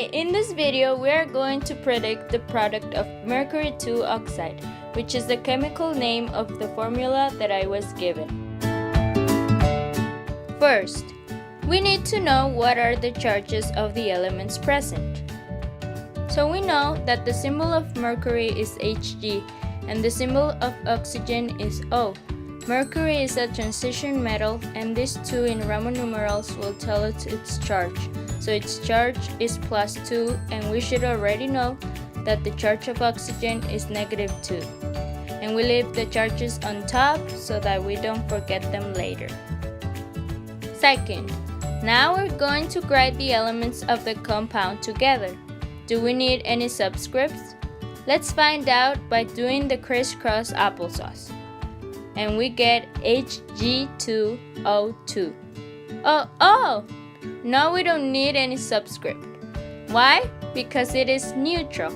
Hi, in this video we are going to predict the product of mercury 2 oxide, which is the chemical name of the formula that I was given. First, we need to know what are the charges of the elements present. So we know that the symbol of mercury is Hg and the symbol of oxygen is O. Mercury is a transition metal, and these two in Roman numerals will tell us its charge. So its charge is +2, and we should already know that the charge of oxygen is -2. And we leave the charges on top so that we don't forget them later. Second, now we're going to write the elements of the compound together. Do we need any subscripts? Let's find out by doing the crisscross applesauce. And we get Hg2O2. Oh! No, we don't need any subscript. Why? Because it is neutral.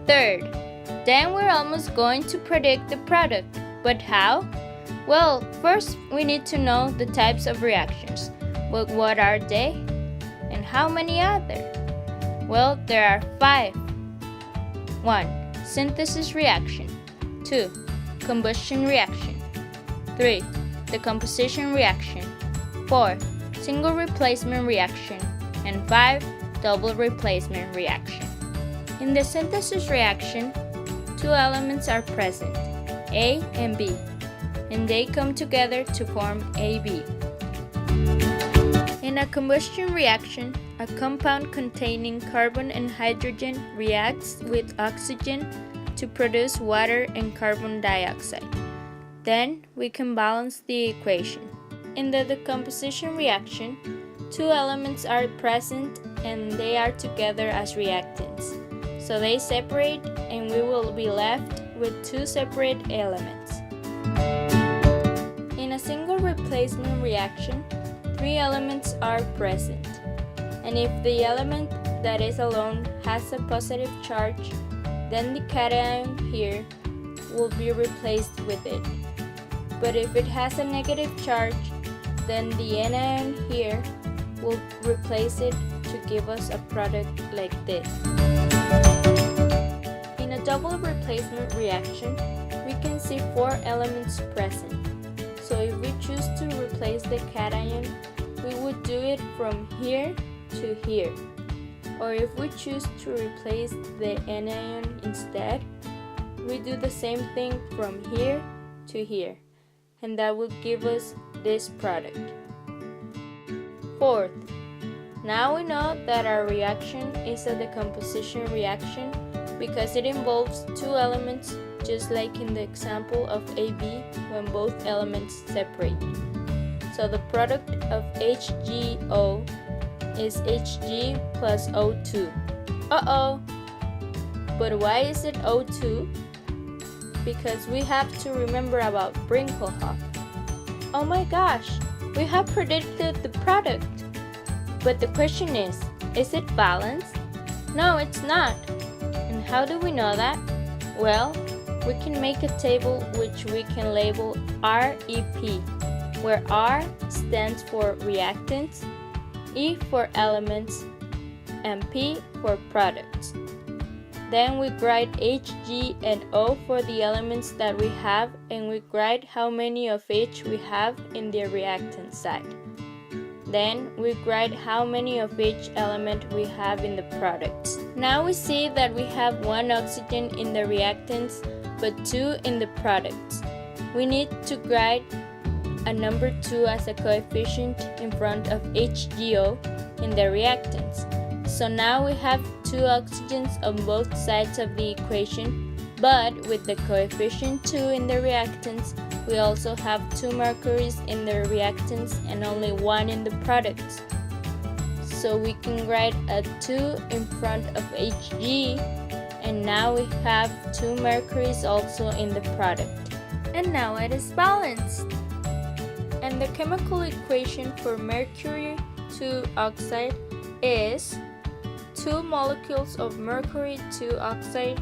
Third, then we're almost going to predict the product. But how? Well, first we need to know the types of reactions. But what are they? And how many are there? Well, there are 5. 1. Synthesis reaction. 2. Combustion reaction. 3. Decomposition reaction. 4. Single replacement reaction. And 5. Double replacement reaction. In the synthesis reaction, 2 elements are present, A and B, and they come together to form AB. In a combustion reaction, a compound containing carbon and hydrogen reacts with oxygen to produce water and carbon dioxide. Then we can balance the equation. In the decomposition reaction, 2 elements are present and they are together as reactants. So they separate and we will be left with 2 separate elements. In a single replacement reaction, 3 elements are present. And if the element that is alone has a positive charge, then the cation here will be replaced with it. But if it has a negative charge, then the anion here will replace it to give us a product like this. In a double replacement reaction, we can see 4 elements present. So if we choose to replace the cation, we would do it from here to here. Or if we choose to replace the anion instead, we do the same thing from here to here, and that will give us this product. Fourth, now we know that our reaction is a decomposition reaction because it involves 2 elements, just like in the example of AB when both elements separate. So the product of HgO is Hg plus O2. But why is it O2? Because we have to remember about Brinkelhoff. Oh my gosh, we have predicted the product. But the question is it balanced? No, it's not. And how do we know that? Well, we can make a table which we can label REP, where R stands for reactants, E for elements, and P for products. Then we write Hg and O for the elements that we have, and we write how many of each we have in the reactant side. Then we write how many of each element we have in the products. Now we see that we have 1 oxygen in the reactants, but 2 in the products. We need to write a number 2 as a coefficient in front of HgO in the reactants. So now we have 2 oxygens on both sides of the equation, but with the coefficient 2 in the reactants, we also have 2 mercuries in the reactants and only 1 in the products. So we can write a 2 in front of Hg, and now we have 2 mercuries also in the product. And now it is balanced. And the chemical equation for mercury 2 oxide is 2 molecules of mercury 2 oxide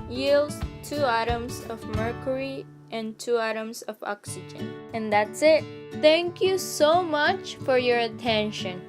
yields 2 atoms of mercury and 2 atoms of oxygen. And that's it. Thank you so much for your attention.